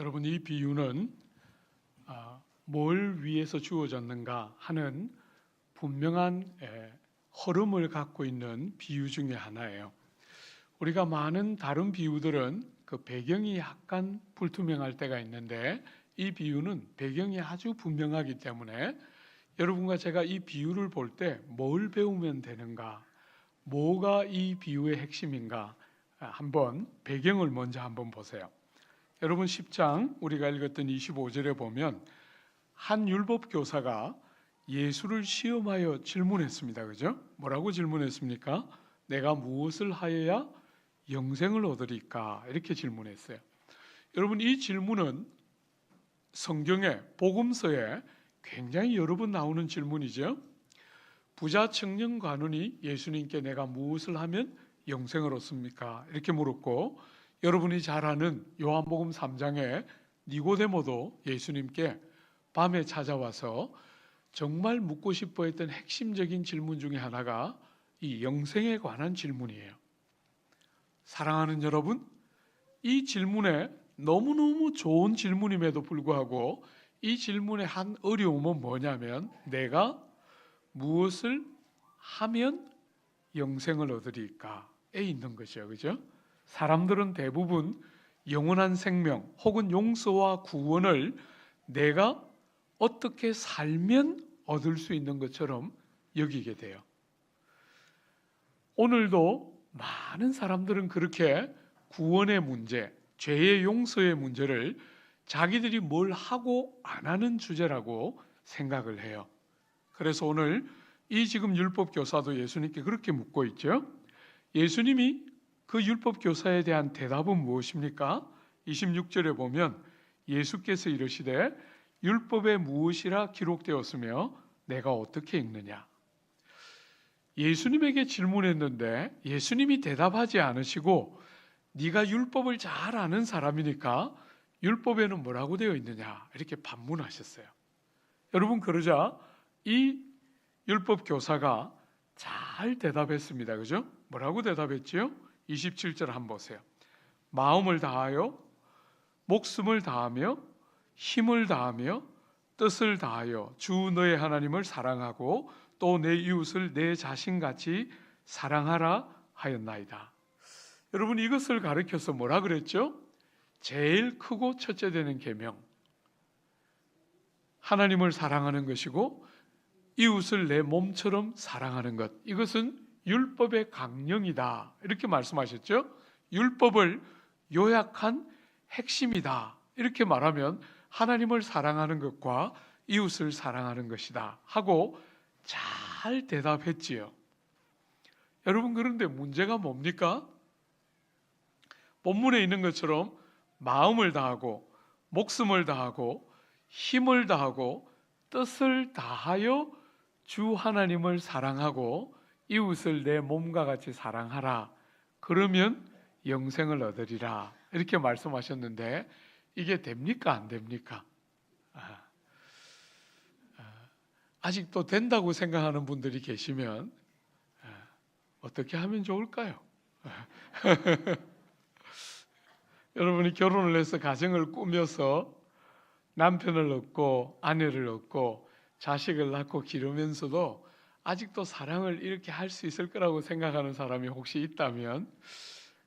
여러분, 이 비유는 뭘 위해서 주어졌는가 하는 분명한 흐름을 갖고 있는 비유 중에 하나예요. 우리가 많은 다른 비유들은 그 배경이 약간 불투명할 때가 있는데, 이 비유는 배경이 아주 분명하기 때문에 여러분과 제가 이 비유를 볼 때 뭘 배우면 되는가, 뭐가 이 비유의 핵심인가, 한번 배경을 먼저 한번 보세요. 여러분, 10장 우리가 읽었던 25절에 보면 한 율법 교사가 예수를 시험하여 질문했습니다. 그죠? 뭐라고 질문했습니까? 내가 무엇을 하여야 영생을 얻으리까? 이렇게 질문했어요. 여러분, 이 질문은 성경에, 복음서에 굉장히 여러 번 나오는 질문이죠. 부자 청년 관원이 예수님께 내가 무엇을 하면 영생을 얻습니까? 이렇게 물었고, 여러분이 잘 아는 요한복음 3장에 니고데모도 예수님께 밤에 찾아와서 정말 묻고 싶어 했던 핵심적인 질문 중에 하나가 이 영생에 관한 질문이에요. 사랑하는 여러분, 이 질문에 너무너무 좋은 질문임에도 불구하고 이 질문의 한 어려움은 뭐냐면, 내가 무엇을 하면 영생을 얻으리까에 있는 것이죠. 그죠? 사람들은 대부분 영원한 생명 혹은 용서와 구원을 내가 어떻게 살면 얻을 수 있는 것처럼 여기게 돼요. 오늘도 많은 사람들은 그렇게 구원의 문제, 죄의 용서의 문제를 자기들이 뭘 하고 안 하는 주제라고 생각을 해요. 그래서 오늘 이 지금 율법 교사도 예수님께 그렇게 묻고 있죠. 예수님이 그 율법 교사에 대한 대답은 무엇입니까? 26절에 보면 예수께서 이르시되 율법에 무엇이라 기록되었으며 내가 어떻게 읽느냐. 예수님에게 질문했는데 예수님이 대답하지 않으시고, 네가 율법을 잘 아는 사람이니까 율법에는 뭐라고 되어 있느냐 이렇게 반문하셨어요. 여러분, 그러자 이 율법 교사가 잘 대답했습니다. 그죠? 뭐라고 대답했지요? 27절 한번 보세요. 마음을 다하여 목숨을 다하며 힘을 다하며 뜻을 다하여 주 너의 하나님을 사랑하고 또 내 이웃을 내 자신같이 사랑하라 하였나이다. 여러분, 이것을 가르쳐서 뭐라 그랬죠? 제일 크고 첫째 되는 계명, 하나님을 사랑하는 것이고 이웃을 내 몸처럼 사랑하는 것, 이것은 율법의 강령이다 이렇게 말씀하셨죠. 율법을 요약한 핵심이다 이렇게 말하면 하나님을 사랑하는 것과 이웃을 사랑하는 것이다 하고 잘 대답했지요. 여러분, 그런데 문제가 뭡니까? 본문에 있는 것처럼 마음을 다하고 목숨을 다하고 힘을 다하고 뜻을 다하여 주 하나님을 사랑하고 이웃을 내 몸과 같이 사랑하라. 그러면 영생을 얻으리라. 이렇게 말씀하셨는데 이게 됩니까? 안 됩니까? 아직도 된다고 생각하는 분들이 계시면 어떻게 하면 좋을까요? 여러분이 결혼을 해서 가정을 꾸며서 남편을 얻고 아내를 얻고 자식을 낳고 기르면서도 아직도 사랑을 이렇게 할 수 있을 거라고 생각하는 사람이 혹시 있다면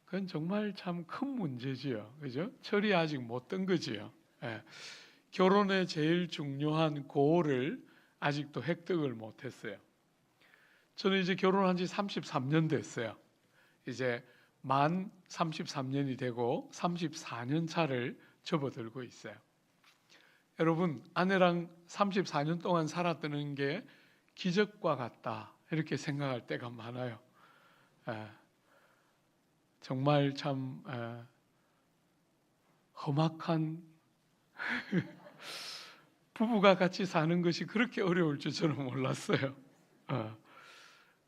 그건 정말 참 큰 문제지요. 그죠? 철이 아직 못 든 거지요. 결혼의 제일 중요한 고를 아직도 획득을 못 했어요. 저는 이제 결혼한 지 33년 됐어요. 이제 만 33년이 되고 34년 차를 접어들고 있어요. 여러분, 아내랑 34년 동안 살았다는 게 기적과 같다 이렇게 생각할 때가 많아요. 정말 참 험악한 부부가 같이 사는 것이 그렇게 어려울 줄 저는 몰랐어요.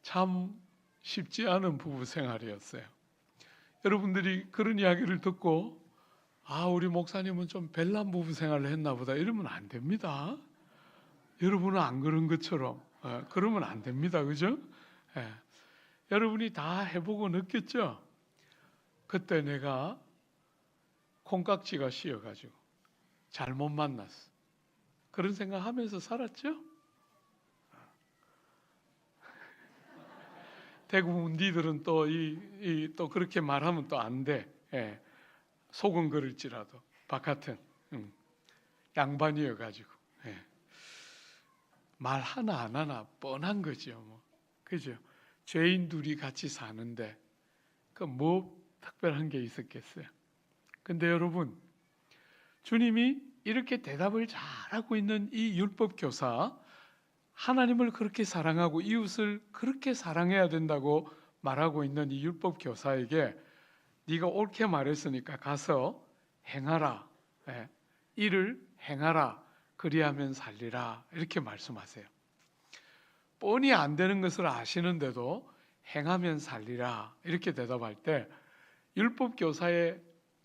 참 쉽지 않은 부부 생활이었어요. 여러분들이 그런 이야기를 듣고 우리 목사님은 좀 별난 부부 생활을 했나 보다 이러면 안 됩니다. 여러분은 안 그런 것처럼 그러면 안 됩니다. 그죠? 여러분이 다 해보고 느꼈죠? 그때 내가 콩깍지가 씌어가지고 잘못 만났어. 그런 생각하면서 살았죠? 대구 문디들은 또 그렇게 말하면 또 안 돼. 예. 속은 그럴지라도 바깥은 양반이어가지고 예. 말 하나 안 하나 뻔한 거죠. 뭐. 그죠? 죄인 둘이 같이 사는데 그 뭐 특별한 게 있었겠어요? 근데 여러분, 주님이 이렇게 대답을 잘하고 있는 이 율법 교사, 하나님을 그렇게 사랑하고 이웃을 그렇게 사랑해야 된다고 말하고 있는 이 율법 교사에게 네가 옳게 말했으니까 가서 행하라. 예, 이를 행하라. 그리하면 살리라. 이렇게 말씀하세요. 뻔히 안 되는 것을 아시는데도 행하면 살리라. 이렇게 대답할 때 율법 교사의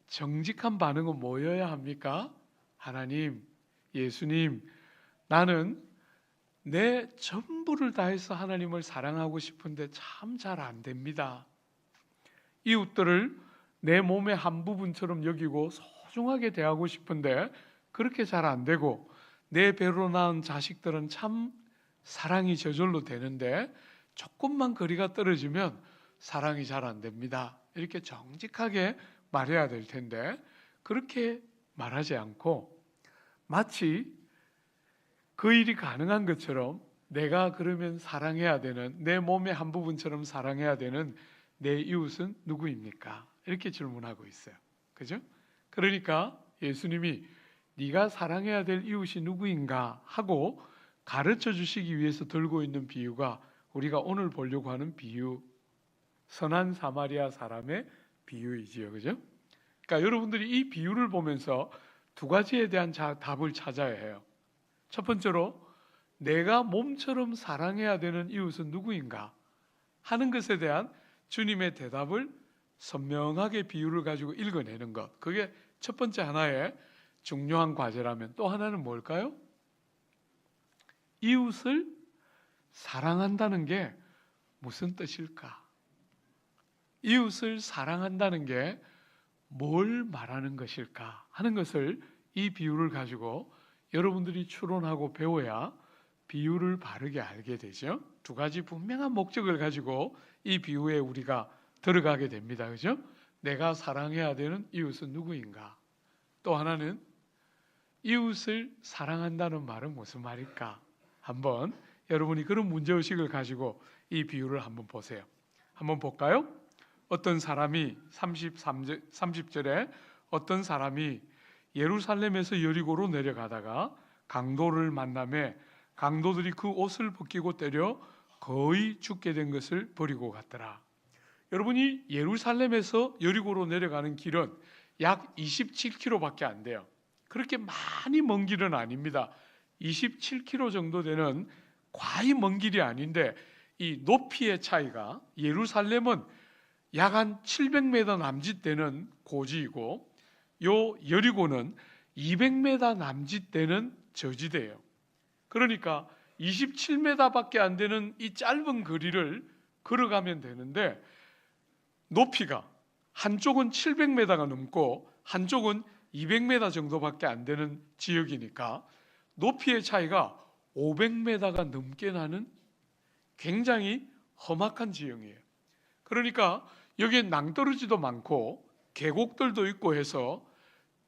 정직한 반응은 뭐여야 합니까? 하나님, 예수님, 나는 내 전부를 다해서 하나님을 사랑하고 싶은데 참 잘 안 됩니다. 이웃들을 내 몸의 한 부분처럼 여기고 소중하게 대하고 싶은데 그렇게 잘 안 되고, 내 배로 낳은 자식들은 참 사랑이 저절로 되는데 조금만 거리가 떨어지면 사랑이 잘 안 됩니다. 이렇게 정직하게 말해야 될 텐데 그렇게 말하지 않고 마치 그 일이 가능한 것처럼 내가 그러면 사랑해야 되는, 내 몸의 한 부분처럼 사랑해야 되는 내 이웃은 누구입니까? 이렇게 질문하고 있어요. 그죠? 그러니까 예수님이 네가 사랑해야 될 이웃이 누구인가 하고 가르쳐 주시기 위해서 들고 있는 비유가 우리가 오늘 보려고 하는 비유, 선한 사마리아 사람의 비유이지요. 그죠? 그러니까 여러분들이 이 비유를 보면서 두 가지에 대한 답을 찾아야 해요. 첫 번째로 내가 몸처럼 사랑해야 되는 이웃은 누구인가 하는 것에 대한 주님의 대답을 선명하게 비유를 가지고 읽어내는 것, 그게 첫 번째 하나의 중요한 과제라면, 또 하나는 뭘까요? 이웃을 사랑한다는 게 무슨 뜻일까? 이웃을 사랑한다는 게 뭘 말하는 것일까 하는 것을 이 비유를 가지고 여러분들이 추론하고 배워야 비유를 바르게 알게 되죠. 두 가지 분명한 목적을 가지고 이 비유에 우리가 들어가게 됩니다. 그죠? 내가 사랑해야 되는 이웃은 누구인가? 또 하나는 이웃을 사랑한다는 말은 무슨 말일까? 한번 여러분이 그런 문제의식을 가지고 이 비유를 한번 보세요. 한번 볼까요? 어떤 사람이 30절에 어떤 사람이 예루살렘에서 여리고로 내려가다가 강도를 만나매 강도들이 그 옷을 벗기고 때려 거의 죽게 된 것을 버리고 갔더라. 여러분이 예루살렘에서 여리고로 내려가는 길은 약 27km밖에 안 돼요. 그렇게 많이 먼 길은 아닙니다. 27km 정도 되는 과히 먼 길이 아닌데 이 높이의 차이가, 예루살렘은 약 한 700m 남짓 되는 고지이고 요 여리고는 200m 남짓 되는 저지대예요. 그러니까 27m밖에 안 되는 이 짧은 거리를 걸어가면 되는데 높이가 한쪽은 700m가 넘고 한쪽은 200m 정도밖에 안 되는 지역이니까 높이의 차이가 500m가 넘게 나는 굉장히 험악한 지형이에요. 그러니까 여기에 낭떠러지도 많고 계곡들도 있고 해서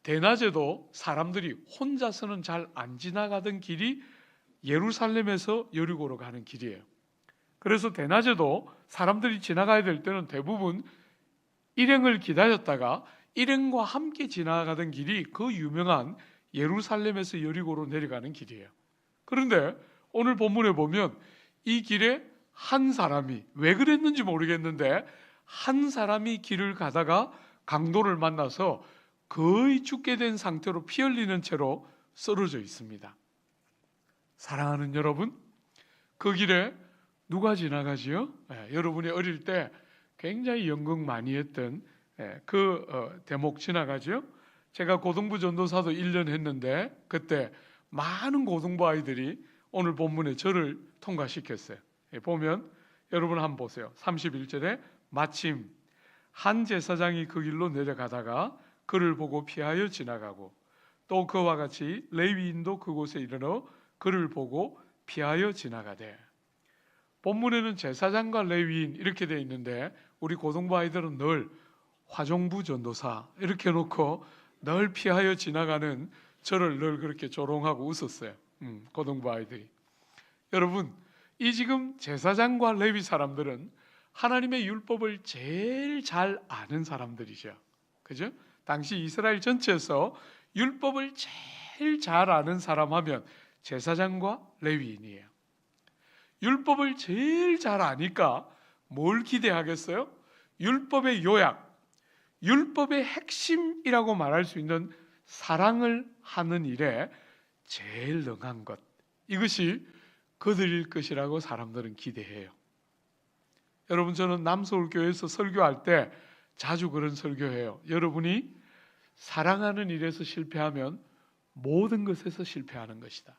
대낮에도 사람들이 혼자서는 잘 안 지나가던 길이 예루살렘에서 여리고로 가는 길이에요. 그래서 대낮에도 사람들이 지나가야 될 때는 대부분 일행을 기다렸다가 일행과 함께 지나가던 길이 그 유명한 예루살렘에서 여리고로 내려가는 길이에요. 그런데 오늘 본문에 보면 이 길에 한 사람이, 왜 그랬는지 모르겠는데 한 사람이 길을 가다가 강도를 만나서 거의 죽게 된 상태로 피 흘리는 채로 쓰러져 있습니다. 사랑하는 여러분, 그 길에 누가 지나가지요? 여러분이 어릴 때 굉장히 연극 많이 했던 그 대목 지나가죠? 제가 고등부 전도사도 1년 했는데 그때 많은 고등부 아이들이 오늘 본문에 저를 통과시켰어요. 보면 여러분 한번 보세요. 31절에 마침 한 제사장이 그 길로 내려가다가 그를 보고 피하여 지나가고 또 그와 같이 레위인도 그곳에 이르러 그를 보고 피하여 지나가되. 본문에는 제사장과 레위인 이렇게 되어 있는데 우리 고등부 아이들은 늘 화종부 전도사 이렇게 놓고 늘 피하여 지나가는 저를 늘 그렇게 조롱하고 웃었어요. 고등부 아이들이. 여러분, 이 지금 제사장과 레위 사람들은 하나님의 율법을 제일 잘 아는 사람들이죠. 그죠? 당시 이스라엘 전체에서 율법을 제일 잘 아는 사람 하면 제사장과 레위인이에요. 율법을 제일 잘 아니까 뭘 기대하겠어요? 율법의 요약, 율법의 핵심이라고 말할 수 있는 사랑을 하는 일에 제일 능한 것, 이것이 그들일 것이라고 사람들은 기대해요. 여러분, 저는 남서울교회에서 설교할 때 자주 그런 설교해요. 여러분이 사랑하는 일에서 실패하면 모든 것에서 실패하는 것이다.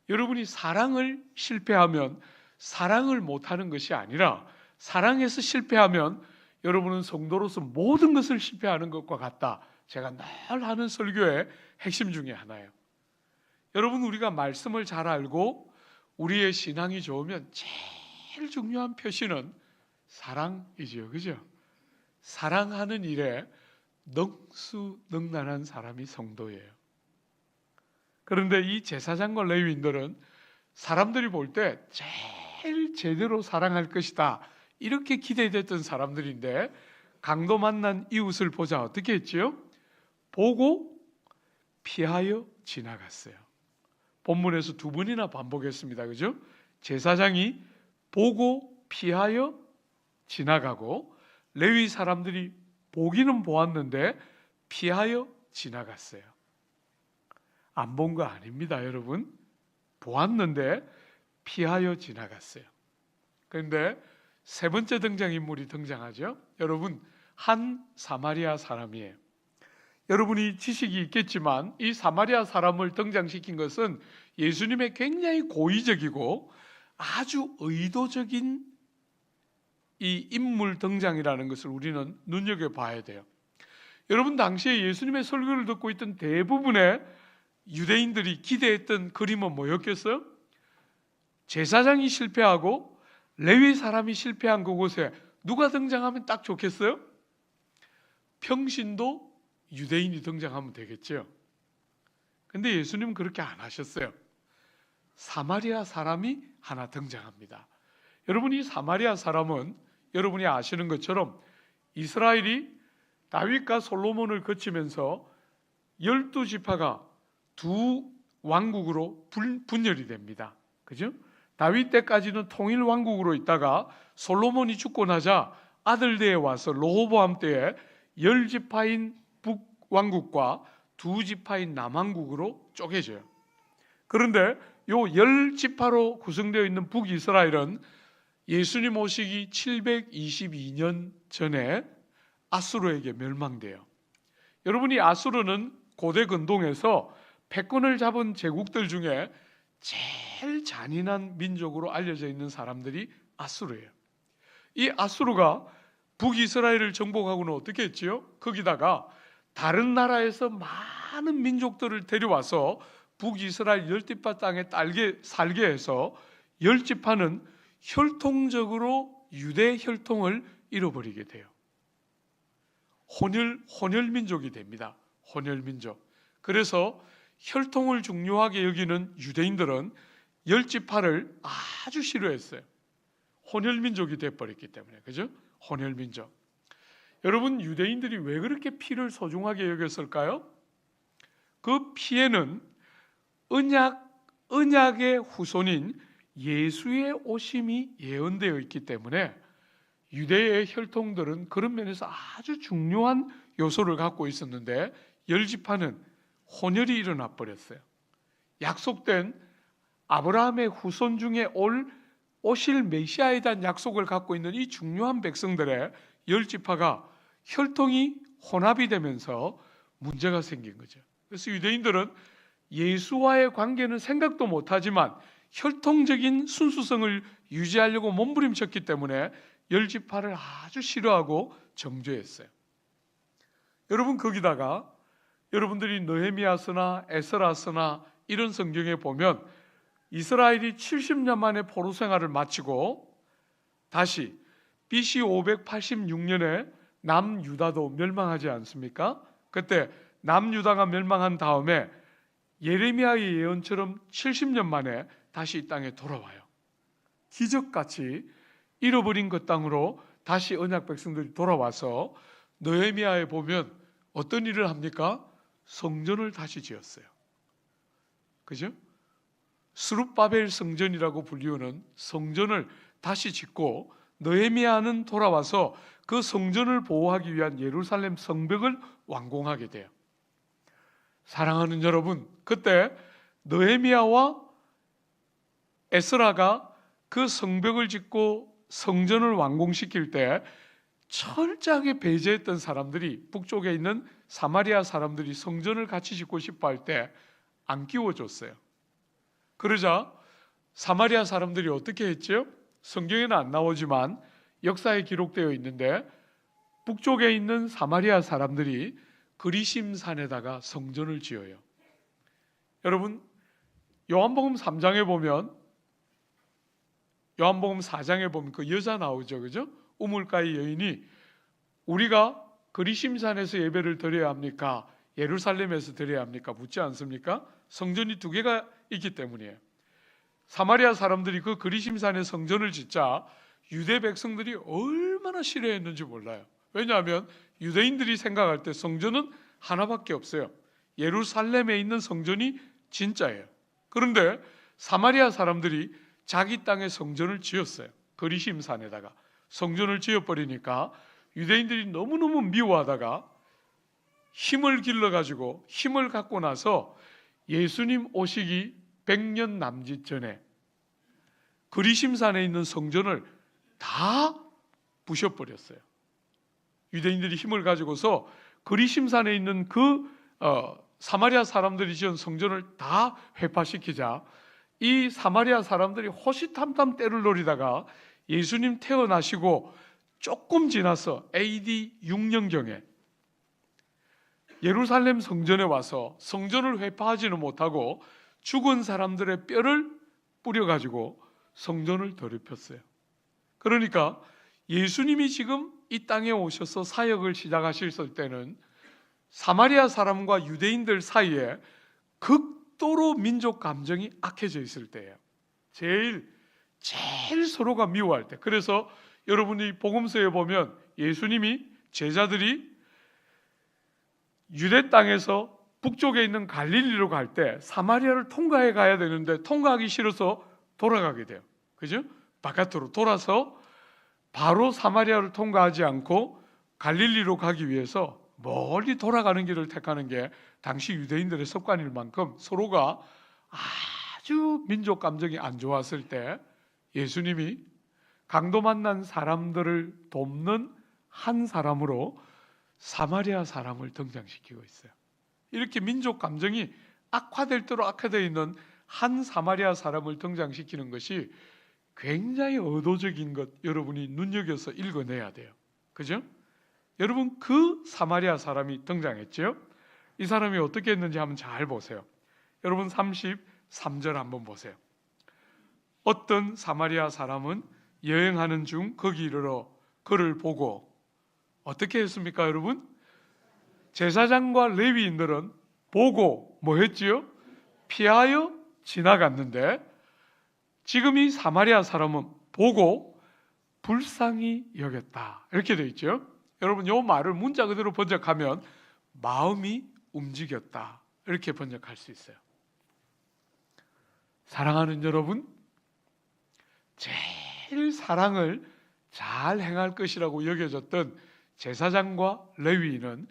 여러분이 사랑을 실패하면 사랑을 못하는 것이 아니라 사랑에서 실패하면 여러분은 성도로서 모든 것을 실패하는 것과 같다. 제가 늘 하는 설교의 핵심 중에 하나예요. 여러분, 우리가 말씀을 잘 알고 우리의 신앙이 좋으면 제일 중요한 표시는 사랑이죠. 그죠? 사랑하는 일에 능수능란한 사람이 성도예요. 그런데 이 제사장과 레위인들은 사람들이 볼 때 제일 제대로 사랑할 것이다, 이렇게 기대됐던 사람들인데 강도 만난 이웃을 보자 어떻게 했지요? 보고 피하여 지나갔어요. 본문에서 두 번이나 반복했습니다. 그죠? 제사장이 보고 피하여 지나가고 레위 사람들이 보기는 보았는데 피하여 지나갔어요. 안 본 거 아닙니다, 여러분. 보았는데 피하여 지나갔어요. 그런데 세 번째 등장인물이 등장하죠. 여러분, 한 사마리아 사람이에요. 여러분이 지식이 있겠지만 이 사마리아 사람을 등장시킨 것은 예수님의 굉장히 고의적이고 아주 의도적인 이 인물 등장이라는 것을 우리는 눈여겨봐야 돼요. 여러분, 당시에 예수님의 설교를 듣고 있던 대부분의 유대인들이 기대했던 그림은 뭐였겠어요? 제사장이 실패하고 레위 사람이 실패한 그곳에 누가 등장하면 딱 좋겠어요? 평신도 유대인이 등장하면 되겠죠. 근데 예수님은 그렇게 안 하셨어요. 사마리아 사람이 하나 등장합니다. 여러분, 이 사마리아 사람은 여러분이 아시는 것처럼 이스라엘이 다윗과 솔로몬을 거치면서 12지파가 두 왕국으로 분열이 됩니다. 그죠? 다윗 때까지는 통일 왕국으로 있다가 솔로몬이 죽고 나자 아들대에 와서 르호보암 때에 10지파인 북왕국과 2지파인 남왕국으로 쪼개져요. 그런데 요 10지파로 구성되어 있는 북이스라엘은 예수님 오시기 722년 전에 아수르에게 멸망돼요. 여러분이 아수르는 고대 근동에서 패권을 잡은 제국들 중에 제일 잔인한 민족으로 알려져 있는 사람들이 아수르예요. 이 아수르가 북이스라엘을 정복하고는 어떻게 했지요? 거기다가 다른 나라에서 많은 민족들을 데려와서 북이스라엘 10지파 땅에 살게 해서 10지파는 혈통적으로 유대 혈통을 잃어버리게 돼요. 혼혈민족이 됩니다. 혼혈민족. 그래서 혈통을 중요하게 여기는 유대인들은 10지파를 아주 싫어했어요. 혼혈민족이 돼버렸기 때문에. 그죠? 혼혈민족. 여러분, 유대인들이 왜 그렇게 피를 소중하게 여겼을까요? 그 피에는 언약의 후손인 예수의 오심이 예언되어 있기 때문에 유대의 혈통들은 그런 면에서 아주 중요한 요소를 갖고 있었는데 10지파는 혼혈이 일어나 버렸어요. 약속된 아브라함의 후손 중에 오실 메시아에 대한 약속을 갖고 있는 이 중요한 백성들의 10지파가 혈통이 혼합이 되면서 문제가 생긴 거죠. 그래서 유대인들은 예수와의 관계는 생각도 못하지만 혈통적인 순수성을 유지하려고 몸부림쳤기 때문에 10지파를 아주 싫어하고 정죄했어요. 여러분, 거기다가 여러분들이 느헤미야서나 에스라서나 이런 성경에 보면 이스라엘이 70년 만에 포로 생활을 마치고 다시 BC 586년에 남유다도 멸망하지 않습니까? 그때 남유다가 멸망한 다음에 예레미야의 예언처럼 70년 만에 다시 이 땅에 돌아와요. 기적같이 잃어버린 그 땅으로 다시 언약 백성들이 돌아와서 느헤미야에 보면 어떤 일을 합니까? 성전을 다시 지었어요. 그죠? 스룹바벨 성전이라고 불리우는 성전을 다시 짓고 느헤미야는 돌아와서 그 성전을 보호하기 위한 예루살렘 성벽을 완공하게 돼요. 사랑하는 여러분, 그때 느헤미야와 에스라가 그 성벽을 짓고 성전을 완공시킬 때 철저하게 배제했던 사람들이, 북쪽에 있는 사마리아 사람들이 성전을 같이 짓고 싶어 할 때 안 끼워줬어요. 그러자 사마리아 사람들이 어떻게 했죠? 성경에는 안 나오지만 역사에 기록되어 있는데 북쪽에 있는 사마리아 사람들이 그리심산에다가 성전을 지어요. 여러분, 요한복음 3장에 보면, 요한복음 4장에 보면 그 여자 나오죠, 그죠? 우물가의 여인이 우리가 그리심산에서 예배를 드려야 합니까? 예루살렘에서 드려야 합니까? 묻지 않습니까? 성전이 두 개가 있기 때문이에요. 사마리아 사람들이 그 그리심산에 성전을 짓자 유대 백성들이 얼마나 싫어했는지 몰라요. 왜냐하면 유대인들이 생각할 때 성전은 하나밖에 없어요. 예루살렘에 있는 성전이 진짜예요. 그런데 사마리아 사람들이 자기 땅에 성전을 지었어요. 그리심산에다가 성전을 지어버리니까 유대인들이 너무너무 미워하다가 힘을 길러가지고 힘을 갖고 나서 예수님 오시기 100년 남짓 전에 그리심산에 있는 성전을 다 부셔버렸어요. 유대인들이 힘을 가지고서 그리심산에 있는 그 사마리아 사람들이 지은 성전을 다 회파시키자 이 사마리아 사람들이 호시탐탐 때를 노리다가 예수님 태어나시고 조금 지나서 AD 6년경에 예루살렘 성전에 와서 성전을 회파하지는 못하고 죽은 사람들의 뼈를 뿌려가지고 성전을 더럽혔어요. 그러니까 예수님이 지금 이 땅에 오셔서 사역을 시작하실 때는 사마리아 사람과 유대인들 사이에 극도로 민족 감정이 악해져 있을 때예요. 제일 서로가 미워할 때. 그래서 여러분이 복음서에 보면 예수님이 제자들이 유대 땅에서 북쪽에 있는 갈릴리로 갈 때 사마리아를 통과해 가야 되는데 통과하기 싫어서 돌아가게 돼요. 그죠? 바깥으로 돌아서 바로 사마리아를 통과하지 않고 갈릴리로 가기 위해서 멀리 돌아가는 길을 택하는 게 당시 유대인들의 습관일 만큼 서로가 아주 민족 감정이 안 좋았을 때 예수님이 강도 만난 사람들을 돕는 한 사람으로 사마리아 사람을 등장시키고 있어요. 이렇게 민족 감정이 악화될 대로 악화되어 있는 한 사마리아 사람을 등장시키는 것이 굉장히 의도적인 것 여러분이 눈여겨서 읽어내야 돼요. 그죠? 여러분 그 사마리아 사람이 등장했죠? 이 사람이 어떻게 했는지 한번 잘 보세요. 여러분 33절 한번 보세요. 어떤 사마리아 사람은 여행하는 중 거기 이르러 그를 보고 어떻게 했습니까, 여러분? 제사장과 레위인들은 보고 뭐 했지요? 피하여 지나갔는데 지금 이 사마리아 사람은 보고 불쌍히 여겼다. 이렇게 되어 있죠. 여러분 이 말을 문자 그대로 번역하면 마음이 움직였다. 이렇게 번역할 수 있어요. 사랑하는 여러분, 제일 사랑을 잘 행할 것이라고 여겨졌던 제사장과 레위인은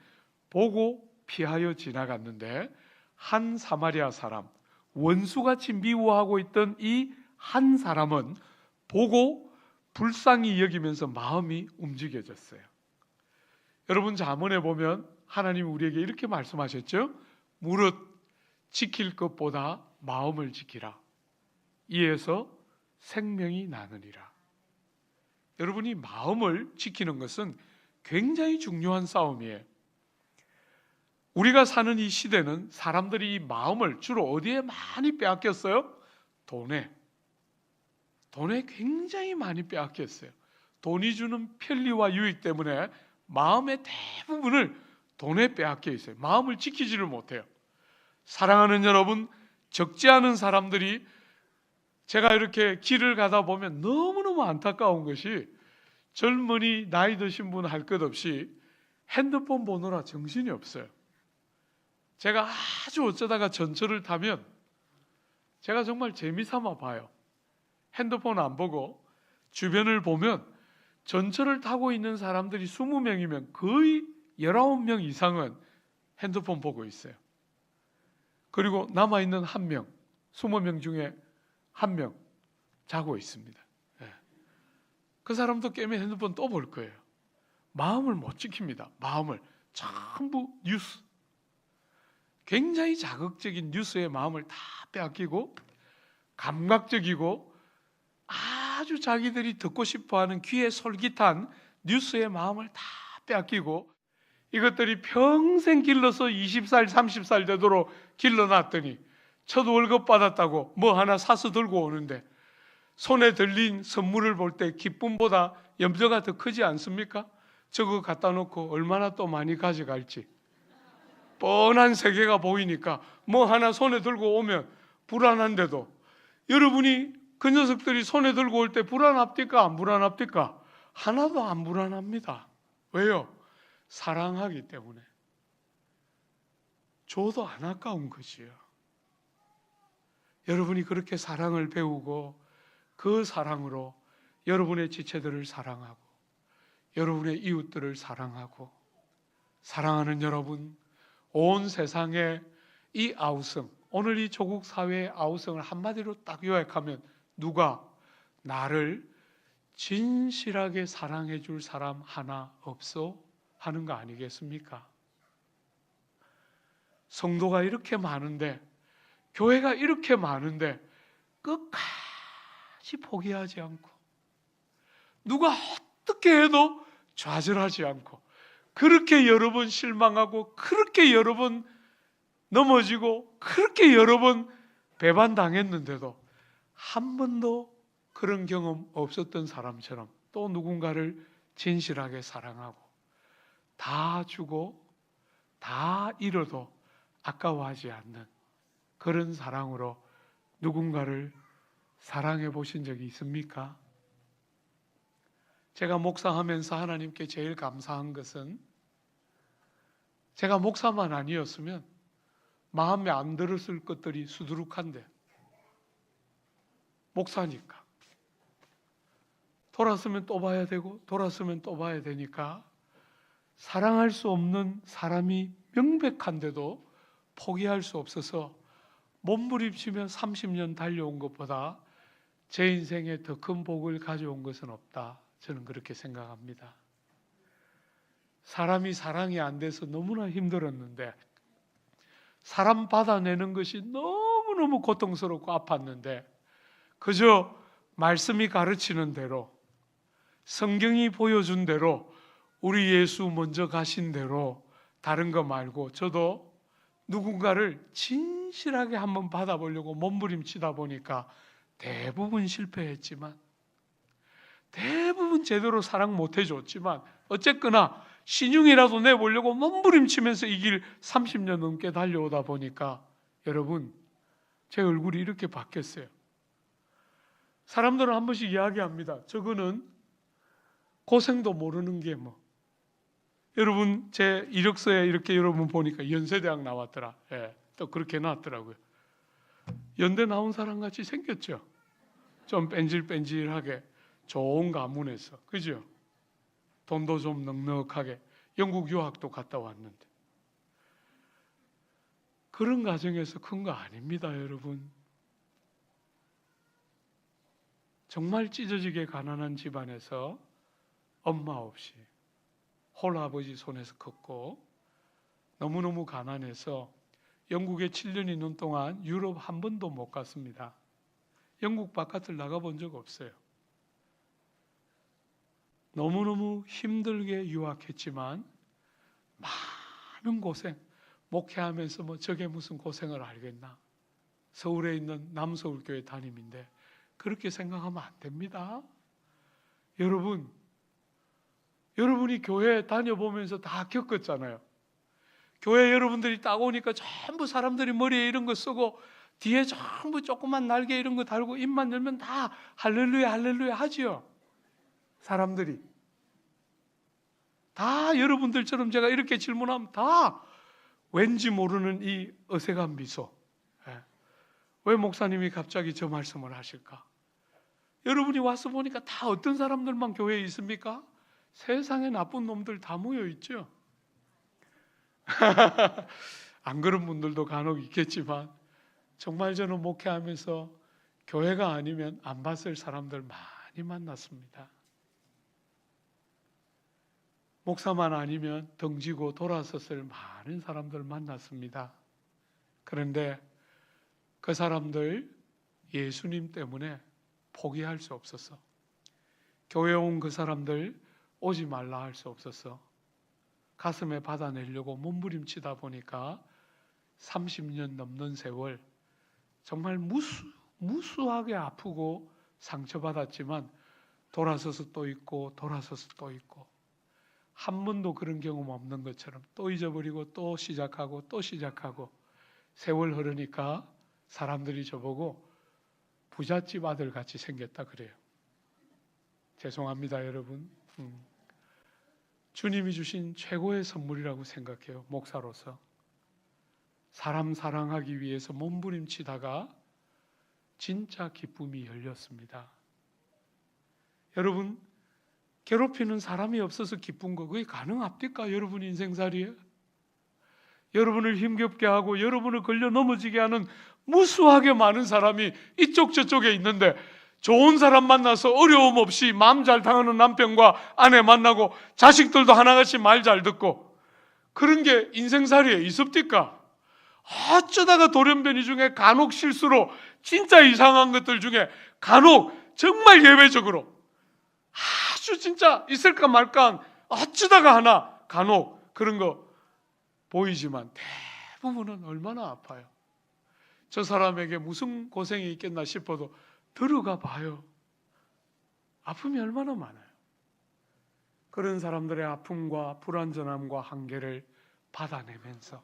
보고 피하여 지나갔는데 한 사마리아 사람, 원수같이 미워하고 있던 이 한 사람은 보고 불쌍히 여기면서 마음이 움직여졌어요. 여러분 잠언에 보면 하나님이 우리에게 이렇게 말씀하셨죠? 무릇 지킬 것보다 마음을 지키라. 이에서 생명이 나느니라. 여러분이 마음을 지키는 것은 굉장히 중요한 싸움이에요. 우리가 사는 이 시대는 사람들이 이 마음을 주로 어디에 많이 빼앗겼어요? 돈에 굉장히 많이 빼앗겼어요. 돈이 주는 편리와 유익 때문에 마음의 대부분을 돈에 빼앗겨 있어요. 마음을 지키지를 못해요. 사랑하는 여러분, 적지 않은 사람들이, 제가 이렇게 길을 가다 보면 너무너무 안타까운 것이, 젊은이 나이 드신 분 할 것 없이 핸드폰 보느라 정신이 없어요. 제가 아주 어쩌다가 전철을 타면 제가 정말 재미삼아 봐요. 핸드폰 안 보고 주변을 보면 전철을 타고 있는 사람들이 20명이면 거의 19명 이상은 핸드폰 보고 있어요. 그리고 남아있는 1명, 20명 중에 1명 자고 있습니다. 그 사람도 깨면 핸드폰 또 볼 거예요. 마음을 못 지킵니다. 마음을 전부 뉴스, 굉장히 자극적인 뉴스에 마음을 다 빼앗기고, 감각적이고 아주 자기들이 듣고 싶어하는 귀에 솔깃한 뉴스에 마음을 다 빼앗기고, 이것들이 평생 길러서 20살 30살 되도록 길러놨더니 첫 월급 받았다고 뭐 하나 사서 들고 오는데 손에 들린 선물을 볼 때 기쁨보다 염려가 더 크지 않습니까? 저거 갖다 놓고 얼마나 또 많이 가져갈지 뻔한 세계가 보이니까 뭐 하나 손에 들고 오면 불안한데도, 여러분이 그 녀석들이 손에 들고 올 때 불안합니까? 안 불안합니까? 하나도 안 불안합니다. 왜요? 사랑하기 때문에. 줘도 안 아까운 것이요. 여러분이 그렇게 사랑을 배우고 그 사랑으로 여러분의 지체들을 사랑하고 여러분의 이웃들을 사랑하고, 사랑하는 여러분, 온 세상에 이 아우성, 오늘 이 조국 사회의 아우성을 한마디로 딱 요약하면 누가 나를 진실하게 사랑해 줄 사람 하나 없어? 하는 거 아니겠습니까? 성도가 이렇게 많은데, 교회가 이렇게 많은데 끝까지 포기하지 않고, 누가 어떻게 해도 좌절하지 않고, 그렇게 여러 번 실망하고, 그렇게 여러 번 넘어지고, 그렇게 여러 번 배반당했는데도 한 번도 그런 경험 없었던 사람처럼 또 누군가를 진실하게 사랑하고, 다 주고 다 잃어도 아까워하지 않는 그런 사랑으로 누군가를 사랑해 보신 적이 있습니까? 제가 목사하면서 하나님께 제일 감사한 것은, 제가 목사만 아니었으면 마음에 안 들었을 것들이 수두룩한데, 목사니까 돌았으면 또 봐야 되고 돌았으면 또 봐야 되니까 사랑할 수 없는 사람이 명백한데도 포기할 수 없어서 몸부림치며 30년 달려온 것보다 제 인생에 더 큰 복을 가져온 것은 없다. 저는 그렇게 생각합니다. 사람이 사랑이 안 돼서 너무나 힘들었는데, 사람 받아내는 것이 너무너무 고통스럽고 아팠는데, 그저 말씀이 가르치는 대로, 성경이 보여준 대로, 우리 예수 먼저 가신 대로 다른 거 말고 저도 누군가를 진실하게 한번 받아보려고 몸부림치다 보니까 대부분 실패했지만, 대부분 제대로 사랑 못 해줬지만, 어쨌거나 신용이라도 내보려고 몸부림치면서 이 길 30년 넘게 달려오다 보니까 여러분, 제 얼굴이 이렇게 바뀌었어요. 사람들은 한 번씩 이야기합니다. 저거는 고생도 모르는 게 뭐. 여러분, 제 이력서에 이렇게 여러분 보니까 연세대학 나왔더라. 예, 또 그렇게 나왔더라고요. 연대 나온 사람 같이 생겼죠. 좀 뺀질뺀질하게 좋은 가문에서, 그죠? 돈도 좀 넉넉하게, 영국 유학도 갔다 왔는데, 그런 가정에서 큰 거 아닙니다, 여러분. 정말 찢어지게 가난한 집안에서 엄마 없이 홀아버지 손에서 컸고, 너무너무 가난해서 영국에 7년 있는 동안 유럽 한 번도 못 갔습니다. 영국 바깥을 나가본 적 없어요. 너무너무 힘들게 유학했지만 많은 고생, 목회하면서 뭐 저게 무슨 고생을 알겠나? 서울에 있는 남서울교회 담임인데 그렇게 생각하면 안 됩니다. 여러분이 교회 다녀보면서 다 겪었잖아요. 교회 여러분들이 딱 오니까 전부 사람들이 머리에 이런 거 쓰고 뒤에 전부 조그만 날개 이런 거 달고 입만 열면 다 할렐루야 할렐루야 하지요. 사람들이 다 여러분들처럼 제가 이렇게 질문하면 다 왠지 모르는 이 어색한 미소. 왜 목사님이 갑자기 저 말씀을 하실까? 여러분이 와서 보니까 다 어떤 사람들만 교회에 있습니까? 세상에 나쁜 놈들 다 모여 있죠. 안 그런 분들도 간혹 있겠지만 정말 저는 목회하면서 교회가 아니면 안 봤을 사람들 많이 만났습니다. 목사만 아니면 등지고 돌아섰을 많은 사람들 만났습니다. 그런데 그 사람들 예수님 때문에 포기할 수 없었어. 교회 온 그 사람들 오지 말라 할 수 없었어. 가슴에 받아내려고 몸부림치다 보니까 30년 넘는 세월 정말 무수하게 아프고 상처받았지만 돌아서서 또 있고 돌아서서 또 있고 한 번도 그런 경험 없는 것처럼 또 잊어버리고 또 시작하고 또 시작하고 세월 흐르니까 사람들이 저보고 부잣집 아들 같이 생겼다 그래요. 죄송합니다 여러분. 주님이 주신 최고의 선물이라고 생각해요. 목사로서 사람 사랑하기 위해서 몸부림치다가 진짜 기쁨이 열렸습니다. 여러분 괴롭히는 사람이 없어서 기쁜 거 그게 가능합니까? 여러분 인생살이에 여러분을 힘겹게 하고 여러분을 걸려 넘어지게 하는 무수하게 많은 사람이 이쪽 저쪽에 있는데 좋은 사람 만나서 어려움 없이 마음 잘 당하는 남편과 아내 만나고 자식들도 하나같이 말 잘 듣고 그런 게 인생살이에 있습니까? 어쩌다가 돌연변이 중에 간혹 실수로 진짜 이상한 것들 중에 간혹 정말 예외적으로 아주 진짜 있을까 말까 어쩌다가 하나 간혹 그런 거 보이지만 대부분은 얼마나 아파요. 저 사람에게 무슨 고생이 있겠나 싶어도 들어가 봐요. 아픔이 얼마나 많아요. 그런 사람들의 아픔과 불완전함과 한계를 받아내면서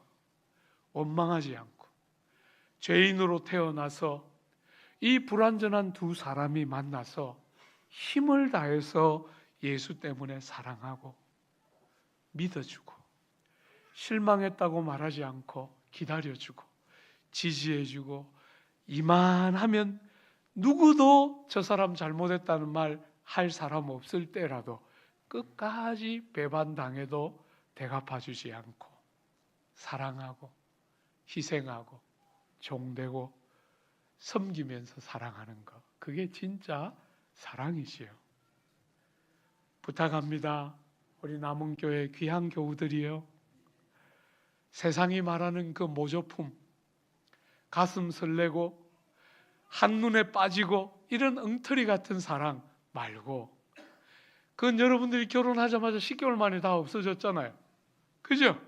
원망하지 않고 죄인으로 태어나서 이 불완전한 두 사람이 만나서 힘을 다해서 예수 때문에 사랑하고 믿어주고 실망했다고 말하지 않고 기다려주고 지지해주고 이만하면 누구도 저 사람 잘못했다는 말 할 사람 없을 때라도 끝까지 배반당해도 대갚아주지 않고 사랑하고 희생하고 종되고 섬기면서 사랑하는 것 그게 진짜 사랑이지요. 부탁합니다. 우리 남은교회 귀한 교우들이요. 세상이 말하는 그 모조품 가슴 설레고 한눈에 빠지고 이런 엉터리 같은 사랑 말고 그건 여러분들이 결혼하자마자 10개월 만에 다 없어졌잖아요. 그죠?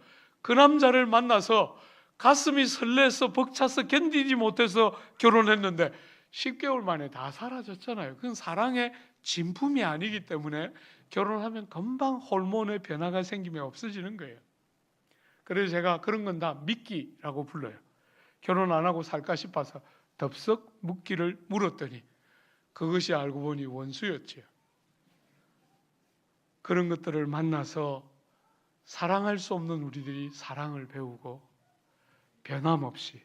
그 남자를 만나서 가슴이 설레서 벅차서 견디지 못해서 결혼했는데 10개월 만에 다 사라졌잖아요. 그건 사랑의 진품이 아니기 때문에 결혼하면 금방 호르몬의 변화가 생기면 없어지는 거예요. 그래서 제가 그런 건 다 미끼라고 불러요. 결혼 안 하고 살까 싶어서 덥석 묻기를 물었더니 그것이 알고 보니 원수였지요. 그런 것들을 만나서 사랑할 수 없는 우리들이 사랑을 배우고 변함없이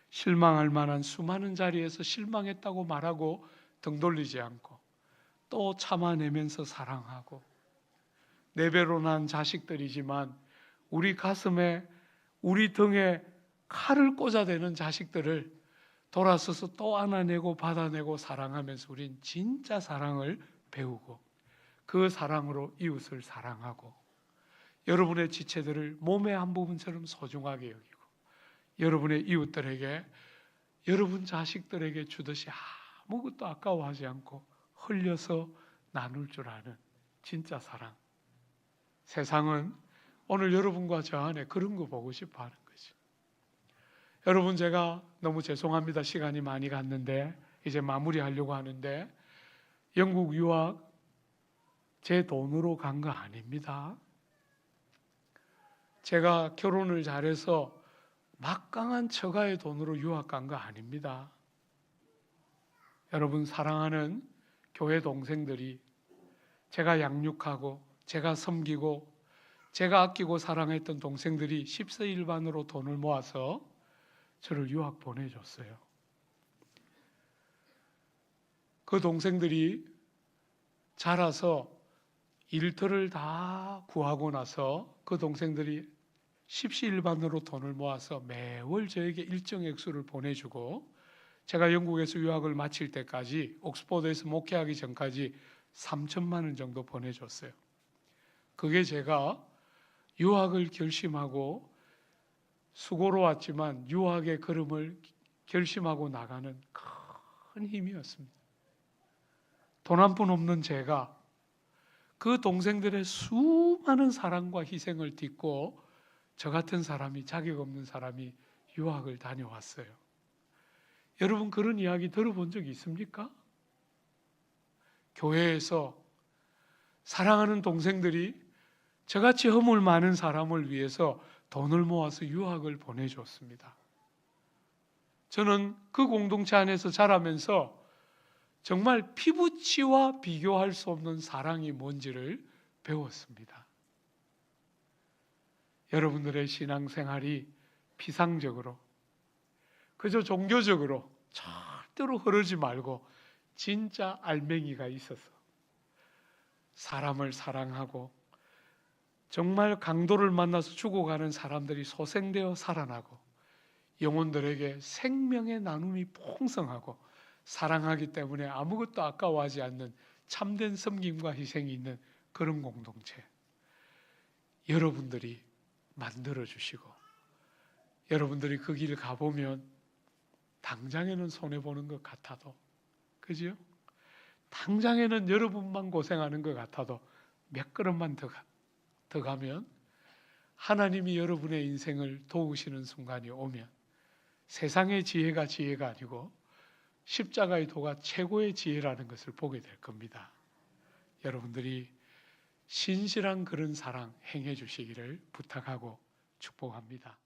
실망할 만한 수많은 자리에서 실망했다고 말하고 등 돌리지 않고 또 참아내면서 사랑하고 네 배로 난 자식들이지만 우리 가슴에 우리 등에 칼을 꽂아대는 자식들을 돌아서서 또 안아내고 받아내고 사랑하면서 우린 진짜 사랑을 배우고 그 사랑으로 이웃을 사랑하고 여러분의 지체들을 몸의 한 부분처럼 소중하게 여기고 여러분의 이웃들에게 여러분 자식들에게 주듯이 아무것도 아까워하지 않고 흘려서 나눌 줄 아는 진짜 사랑. 세상은 오늘 여러분과 저 안에 그런 거 보고 싶어 하는 거지. 여러분, 제가 너무 죄송합니다. 시간이 많이 갔는데 이제 마무리하려고 하는데, 영국 유학 제 돈으로 간 거 아닙니다. 제가 결혼을 잘해서 막강한 처가의 돈으로 유학 간 거 아닙니다. 여러분, 사랑하는 교회 동생들이, 제가 양육하고 제가 섬기고 제가 아끼고 사랑했던 동생들이 십서일반으로 돈을 모아서 저를 유학 보내줬어요. 그 동생들이 자라서 일터를 다 구하고 나서 그 동생들이 십시일반으로 돈을 모아서 매월 저에게 일정 액수를 보내주고, 제가 영국에서 유학을 마칠 때까지, 옥스퍼드에서 목회하기 전까지 3천만 원 정도 보내줬어요. 그게 제가 유학을 결심하고 수고로 왔지만 유학의 걸음을 결심하고 나가는 큰 힘이었습니다. 돈 한 푼 없는 제가 그 동생들의 수많은 사랑과 희생을 딛고 저 같은 사람이, 자격 없는 사람이 유학을 다녀왔어요. 여러분, 그런 이야기 들어본 적 있습니까? 교회에서 사랑하는 동생들이 저같이 허물 많은 사람을 위해서 돈을 모아서 유학을 보내줬습니다. 저는 그 공동체 안에서 자라면서 정말 피부치와 비교할 수 없는 사랑이 뭔지를 배웠습니다. 여러분들의 신앙생활이 피상적으로, 그저 종교적으로 절대로 흐르지 말고 진짜 알맹이가 있어서 사람을 사랑하고 정말 강도를 만나서 죽어가는 사람들이 소생되어 살아나고 영혼들에게 생명의 나눔이 풍성하고 사랑하기 때문에 아무것도 아까워하지 않는 참된 섬김과 희생이 있는 그런 공동체, 여러분들이 만들어주시고, 여러분들이 그 길 가보면 당장에는 손해보는 것 같아도, 그죠? 당장에는 여러분만 고생하는 것 같아도 몇 걸음만 더 가면 하나님이 여러분의 인생을 도우시는 순간이 오면 세상의 지혜가 지혜가 아니고 십자가의 도가 최고의 지혜라는 것을 보게 될 겁니다. 여러분들이 신실한 그런 사랑 행해 주시기를 부탁하고 축복합니다.